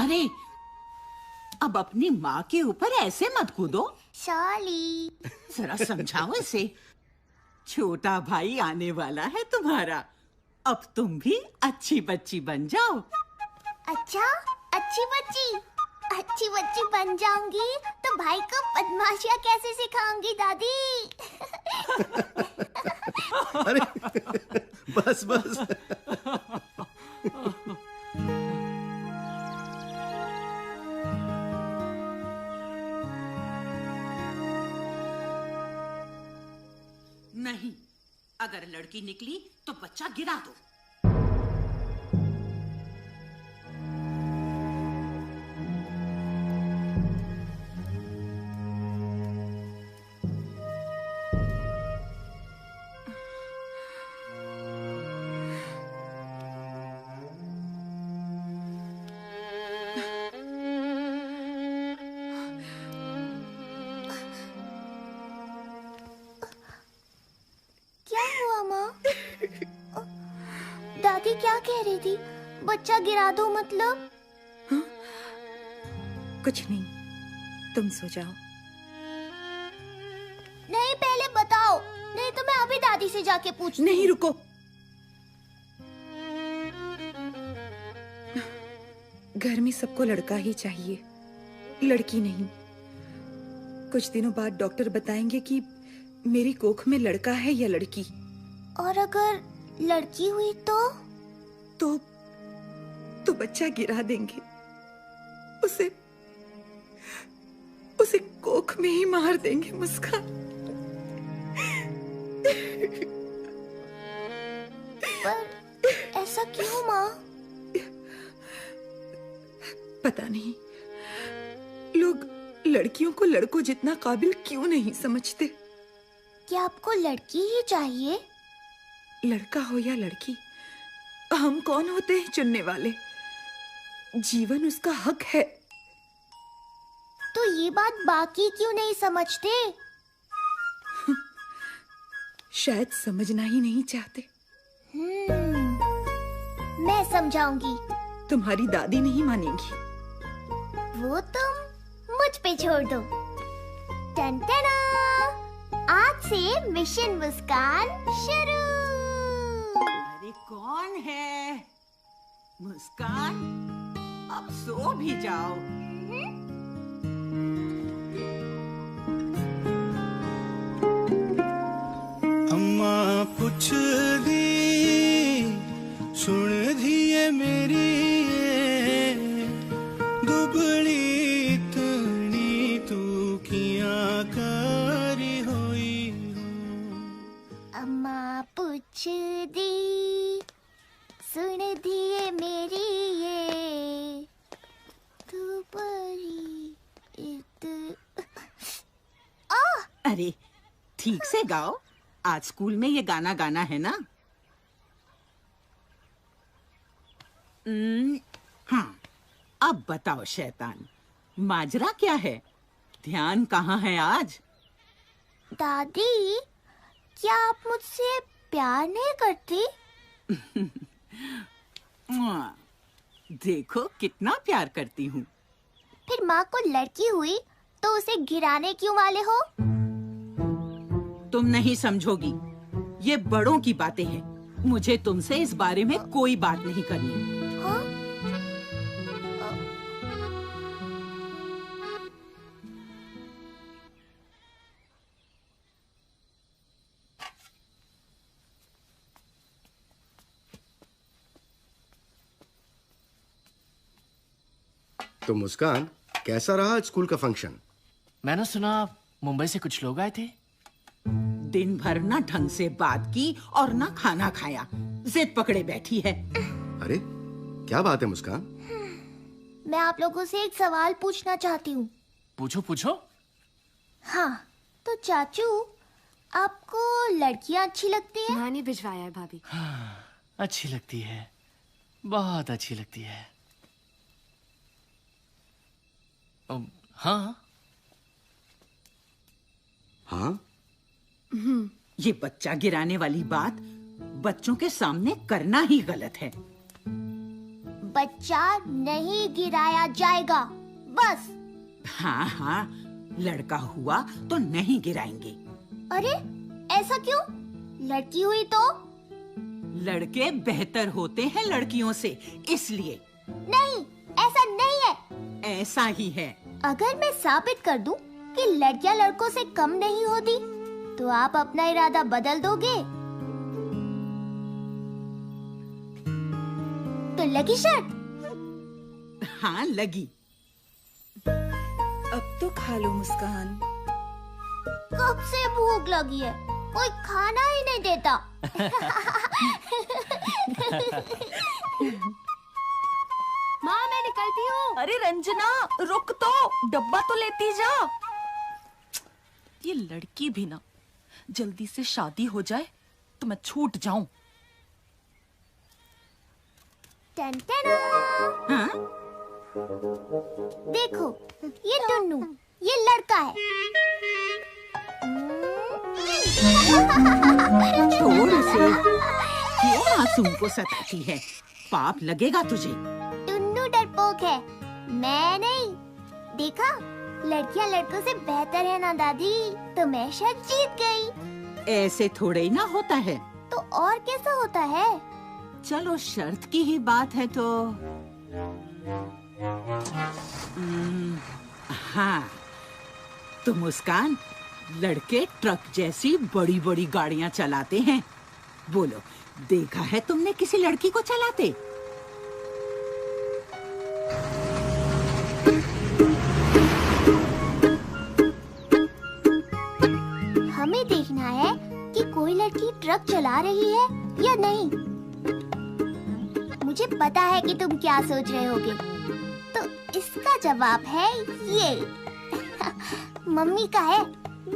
अरे अब अपनी माँ के ऊपर ऐसे मत कूदो। सॉरी। जरा समझाओ इसे। छोटा भाई आने वाला है तुम्हारा, अब तुम भी अच्छी बच्ची बन जाओ। अच्छा, अच्छी बच्ची बन जाऊंगी तो भाई को बदमाशियाँ कैसे सिखाऊंगी दादी? अरे बस बस। नहीं, अगर लड़की निकली तो बच्चा गिरा दो। दादी क्या कह रही थी? बच्चा गिरा दो मतलब? हाँ? कुछ नहीं, तुम सो जाओ। नहीं, पहले बताओ, नहीं तो मैं अभी दादी से जाके पूछती हूँ। नहीं, रुको। घर में सबको लड़का ही चाहिए, लड़की नहीं। कुछ दिनों बाद डॉक्टर बताएंगे कि मेरी कोख में लड़का है या लड़की। और अगर लड़की हुई तो बच्चा गिरा देंगे, उसे कोख में ही मार देंगे। मुस्कान, पर ऐसा क्यों माँ? पता नहीं, लोग लड़कियों को लड़कों जितना काबिल क्यों नहीं समझते। क्या आपको लड़की ही चाहिए? लड़का हो या लड़की, हम कौन होते हैं चुनने वाले? जीवन उसका हक है। तो ये बात बाकी क्यों नहीं समझते? शायद समझना ही नहीं चाहते। मैं समझाऊंगी। तुम्हारी दादी नहीं मानेगी। वो तुम मुझ पे छोड़ दो। टन-टना! आज से मिशन मुस्कान शुरू। अरे कौन है? मुस्कान, अब सो भी जाओ। अम्मा पुछ दी सुन दिए मेरी दुबली तनी तू किया करी होई हो। अम्मा पूछ दी सुन दिए मेरी ये दुबली अरे ठीक से गाओ, आज स्कूल में ये गाना गाना है ना? हाँ, अब बताओ शैतान, माजरा क्या है? ध्यान कहाँ है आज? दादी, क्या आप मुझसे प्यार नहीं करती? देखो कितना प्यार करती हूँ। फिर माँ को लड़की हुई तो उसे गिराने क्यों वाले हो? तुम नहीं समझोगी, ये बड़ों की बातें हैं। मुझे तुमसे इस बारे में कोई बात नहीं करनी। हाँ? तो मुस्कान, कैसा रहा स्कूल का फंक्शन? मैंने सुना मुंबई से कुछ लोग आए थे। दिन भर ना ढंग से बात की और ना खाना खाया, जिद पकड़े बैठी है। अरे क्या बात है मुस्कान? मैं आप लोगों से एक सवाल पूछना चाहती हूँ। पूछो पूछो। हाँ, तो चाचू, आपको लड़कियाँ अच्छी लगती हैं? माँ ने भिजवाया है भाभी। हाँ, अच्छी लगती है, बहुत अच्छी लगती है। हाँ हाँ? ये बच्चा गिराने वाली बात बच्चों के सामने करना ही गलत है। बच्चा नहीं गिराया जाएगा, बस। हाँ हाँ, लड़का हुआ तो नहीं गिराएंगे। अरे ऐसा क्यों? लड़की हुई तो? लड़के बेहतर होते हैं लड़कियों से, इसलिए। नहीं, ऐसा नहीं है। ऐसा ही है। अगर मैं साबित कर दूं कि लड़कियां लड़कों से कम नहीं होती, तो आप अपना इरादा बदल दोगे? तो लगी शर्त? हाँ लगी। अब तो खा लो मुस्कान। कब से भूख लगी है, कोई खाना ही नहीं देता। माँ मैं निकलती हूँ। अरे रंजना रुक तो, डब्बा तो लेती जा। ये लड़की भी ना, जल्दी से शादी हो जाए तो मैं छूट जाऊं। टन टन। हाँ? देखो, ये टुन्नू, ये लड़का है। छोड़ उसे, क्यों मासूम को सताती है? पाप लगेगा तुझे। टुन्नू डरपोक है, मैं नहीं। देखा, लड़कियां लड़कों से बेहतर है ना दादी, तो मैं शायद जीत गई। ऐसे थोड़े ही ना होता है। तो और कैसा होता है? चलो शर्त की ही बात है तो हाँ, तो मुस्कान, लड़के ट्रक जैसी बड़ी बड़ी गाड़ियां चलाते हैं। बोलो, देखा है तुमने किसी लड़की को चलाते? हमें देखना है कि कोई लड़की ट्रक चला रही है या नहीं। मुझे पता है कि तुम क्या सोच रहे होगे, तो इसका जवाब है ये। मम्मी का है,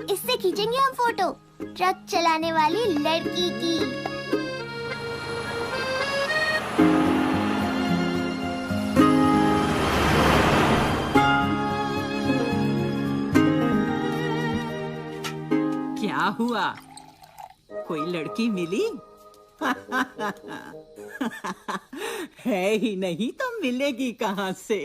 इससे खींचेंगे हम फोटो, ट्रक चलाने वाली लड़की की। क्या हुआ, कोई लड़की मिली? है ही नहीं तो मिलेगी कहाँ से?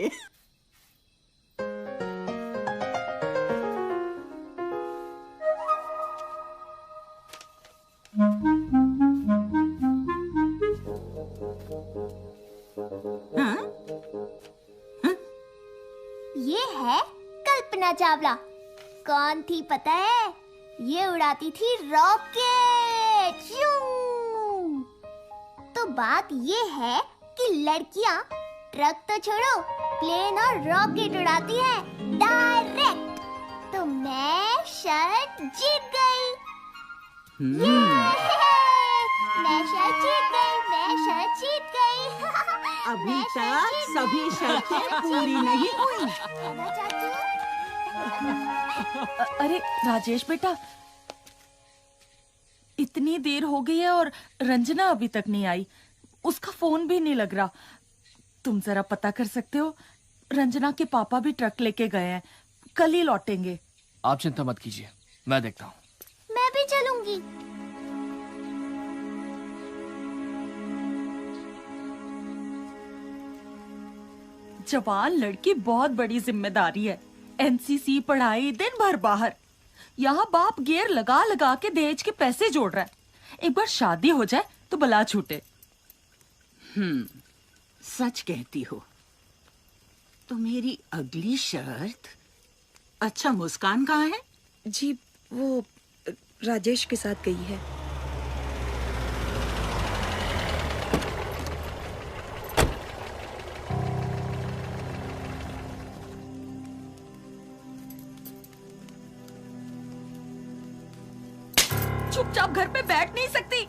हाँ? ये है कल्पना चावला। कौन थी पता है? ये उड़ाती थी रॉकेट। यूं। तो बात ये है कि लड़कियां ट्रक तो छोड़ो, प्लेन और रॉकेट उड़ाती हैं डायरेक्ट। तो मैं शर्त जीत गई। मैं शर्त जीत गई, मैं शर्त जीत गई। अभी मैं शर्त तक जीत सभी गई। शर्तें पूरी नहीं हुई। है ना चाचू? अरे राजेश बेटा, इतनी देर हो गई है और रंजना अभी तक नहीं आई। उसका फोन भी नहीं लग रहा। तुम जरा पता कर सकते हो? रंजना के पापा भी ट्रक लेके गए हैं, कल ही लौटेंगे। आप चिंता मत कीजिए, मैं देखता हूँ। मैं भी चलूंगी। जवान लड़की बहुत बड़ी जिम्मेदारी है। एनसीसी, पढ़ाई, दिन भर बाहर। यहाँ बाप गियर लगा लगा के दहेज के पैसे जोड़ रहा है। एक बार शादी हो जाए तो बला छूटे। सच कहती हो। तो मेरी अगली शर्त। अच्छा, मुस्कान कहाँ है? जी वो राजेश के साथ गई है। चुपचाप घर पे बैठ नहीं सकती?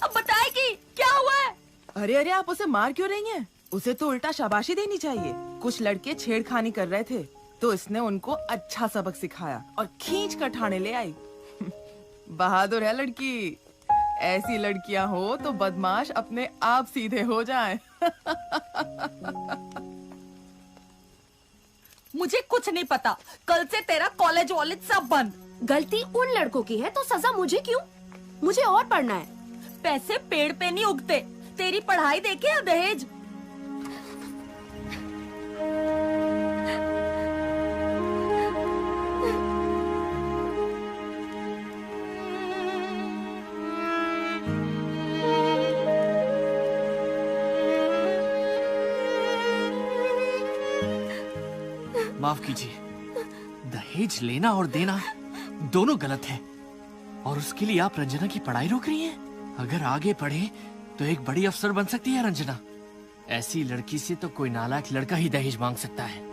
अब बताएगी क्या हुआ है? अरे अरे, आप उसे मार क्यों रही हैं? उसे तो उल्टा शाबाशी देनी चाहिए। कुछ लड़के छेड़खानी कर रहे थे तो इसने उनको अच्छा सबक सिखाया और खींच कर ठाणे ले आई। बहादुर है लड़की। ऐसी लड़कियां हो तो बदमाश अपने आप सीधे हो जाएं। मुझे कुछ नहीं पता। कल से तेरा कॉलेज वॉलेज सब बंद। गलती उन लड़कों की है तो सजा मुझे क्यों? मुझे और पढ़ना है। पैसे पेड़ पे नहीं उगते। तेरी पढ़ाई देखे या दहेज? माफ कीजिए, दहेज लेना और देना दोनों गलत है, और उसके लिए आप रंजना की पढ़ाई रोक रही हैं? अगर आगे पढ़े तो एक बड़ी अफसर बन सकती है रंजना। ऐसी लड़की से तो कोई नालायक लड़का ही दहेज मांग सकता है।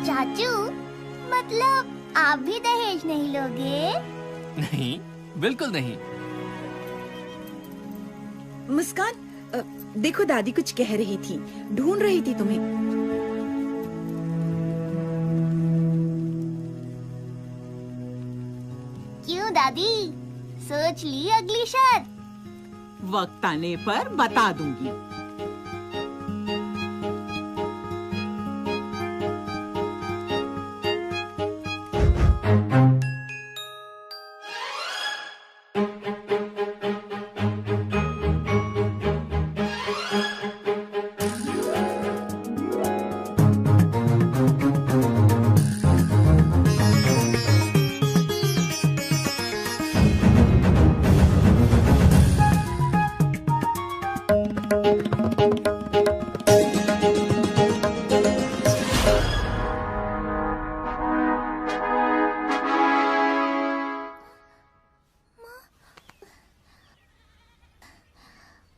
चाचू, मतलब आप भी दहेज नहीं लोगे? नहीं, बिल्कुल नहीं। मुस्कान, देखो दादी कुछ कह रही थी, ढूंढ रही थी तुम्हें। क्यों दादी, सोच ली अगली शर्त? वक्त आने पर बता दूंगी।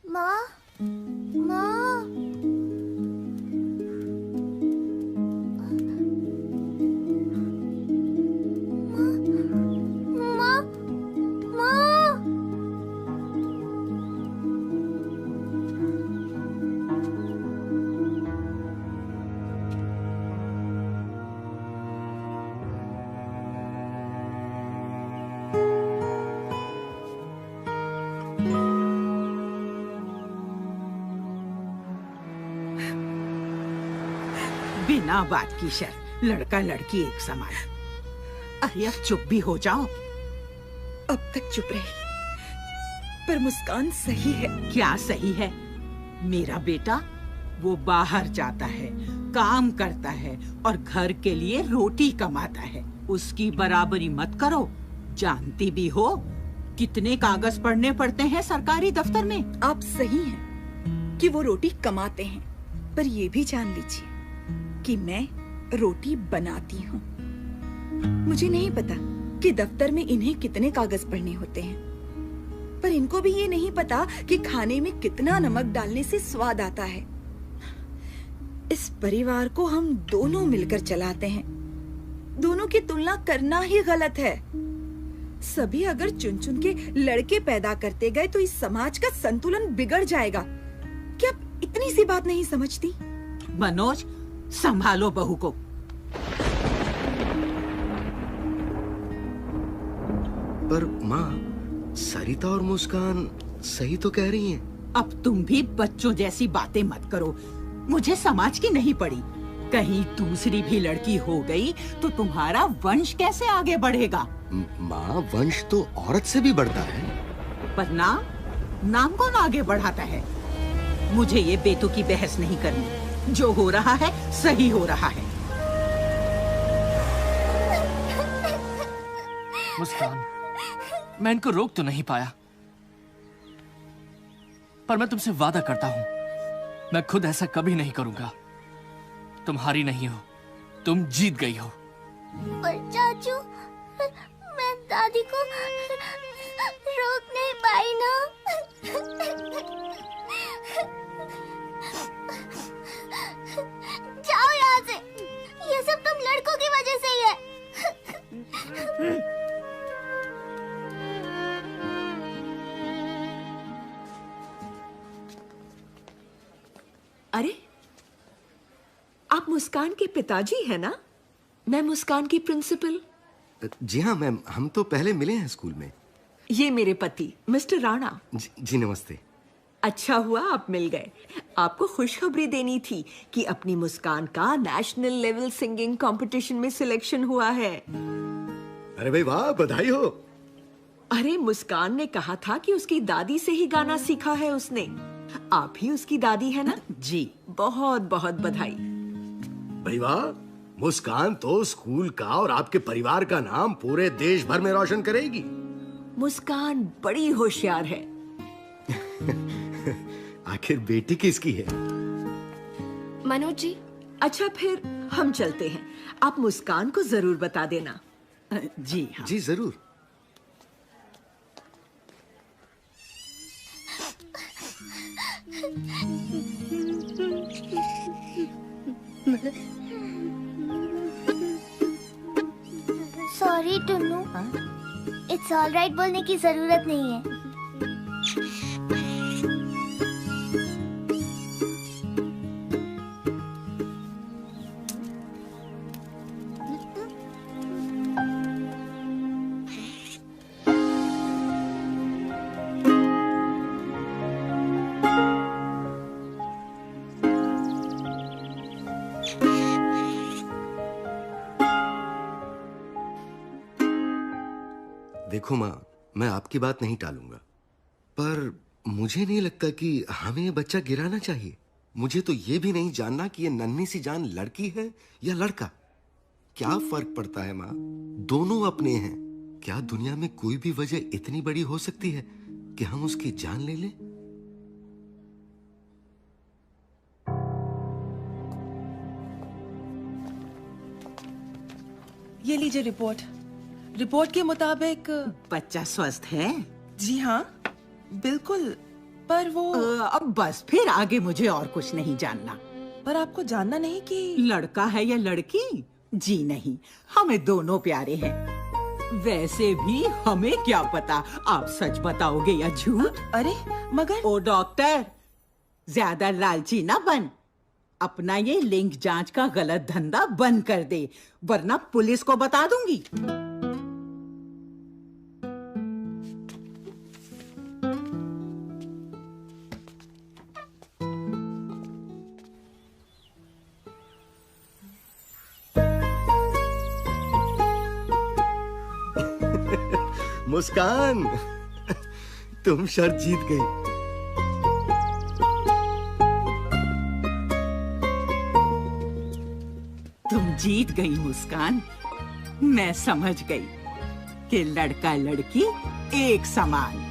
माँ, माँ, माँ, माँ, बिना बात की शर्त, लड़का लड़की एक समान। अरे अब चुप भी हो जाओ। अब तक चुप रही, पर मुस्कान सही है। क्या सही है? मेरा बेटा वो बाहर जाता है, काम करता है और घर के लिए रोटी कमाता है। उसकी बराबरी मत करो। जानती भी हो कितने कागज पढ़ने पड़ते हैं सरकारी दफ्तर में। आप सही हैं कि वो रोटी कमाते हैं, पर ये भी जान लीजिए कि मैं रोटी बनाती हूँ। मुझे नहीं पता कि दफ्तर में इन्हें कितने कागज पढ़ने होते हैं, पर इनको भी ये नहीं पता कि खाने में कितना नमक डालने से स्वाद आता है। इस परिवार को हम दोनों मिलकर चलाते हैं। दोनों की तुलना करना ही गलत है। सभी अगर चुन चुन के लड़के पैदा करते गए तो इस समाज का संतुलन बिगड़ जाएगा। क्या आप इतनी सी बात नहीं समझती? मनोज, संभालो बहू को। पर माँ, सरिता और मुस्कान सही तो कह रही हैं। अब तुम भी बच्चों जैसी बातें मत करो। मुझे समाज की नहीं पड़ी। कहीं दूसरी भी लड़की हो गई तो तुम्हारा वंश कैसे आगे बढ़ेगा? माँ, वंश तो औरत से भी बढ़ता है। पर नाम कौन आगे बढ़ाता है? मुझे ये बेतुकी बहस नहीं करनी। जो हो रहा है सही हो रहा है। मुस्कान, मैं इनको रोक तो नहीं पाया, पर मैं तुमसे वादा करता हूं, मैं खुद ऐसा कभी नहीं करूंगा। तुम हारी नहीं हो, तुम जीत गई हो। पर चाचू, मैं दादी को रोक नहीं पाई ना। जाओ यहाँ से। ये सब तुम लड़कों की वजह से ही है। अरे, आप मुस्कान के पिताजी हैं ना? मैं मुस्कान की प्रिंसिपल। जी हाँ मैम, हम तो पहले मिले हैं स्कूल में। ये मेरे पति मिस्टर राणा। जी नमस्ते। अच्छा हुआ आप मिल गए। आपको खुशखबरी देनी थी कि अपनी मुस्कान का नेशनल लेवल सिंगिंग कंपटीशन में सिलेक्शन हुआ है। अरे भाई वाह, बधाई हो। अरे मुस्कान ने कहा था कि उसकी दादी से ही गाना सीखा है उसने। आप ही उसकी दादी है ना? जी। बहुत बहुत बधाई। भाई वाह, मुस्कान तो स्कूल का और आपके परिवार का नाम पूरे देश भर में रोशन करेगी। मुस्कान बड़ी होशियार है। आखिर बेटी किसकी है? मनोज जी। अच्छा फिर हम चलते हैं। आप मुस्कान को जरूर बता देना। जी हाँ। जी जरूर। Sorry Tunnu, it's all right बोलने की जरूरत नहीं है। देखो माँ, मैं आपकी बात नहीं टालूंगा, पर मुझे नहीं लगता कि हमें ये बच्चा गिराना चाहिए। मुझे तो ये भी नहीं जानना कि ये नन्ही सी जान लड़की है या लड़का। क्या फर्क पड़ता है माँ, दोनों अपने हैं। क्या दुनिया में कोई भी वजह इतनी बड़ी हो सकती है कि हम उसकी जान ले लें? ये लीजिए रिपोर्ट। रिपोर्ट के मुताबिक बच्चा स्वस्थ है? जी हाँ, बिल्कुल। पर वो अब बस, फिर आगे मुझे और कुछ नहीं जानना। पर आपको जानना नहीं कि लड़का है या लड़की? जी नहीं, हमें दोनों प्यारे हैं। वैसे भी हमें क्या पता आप सच बताओगे या झूठ। अरे मगर ओ डॉक्टर, ज्यादा लालची ना बन। अपना ये लिंग जांच का गलत धंधा बंद कर दे, वरना पुलिस को बता दूंगी। मुस्कान, तुम शर्त जीत गई। तुम जीत गई मुस्कान। मैं समझ गई कि लड़का लड़की एक समान।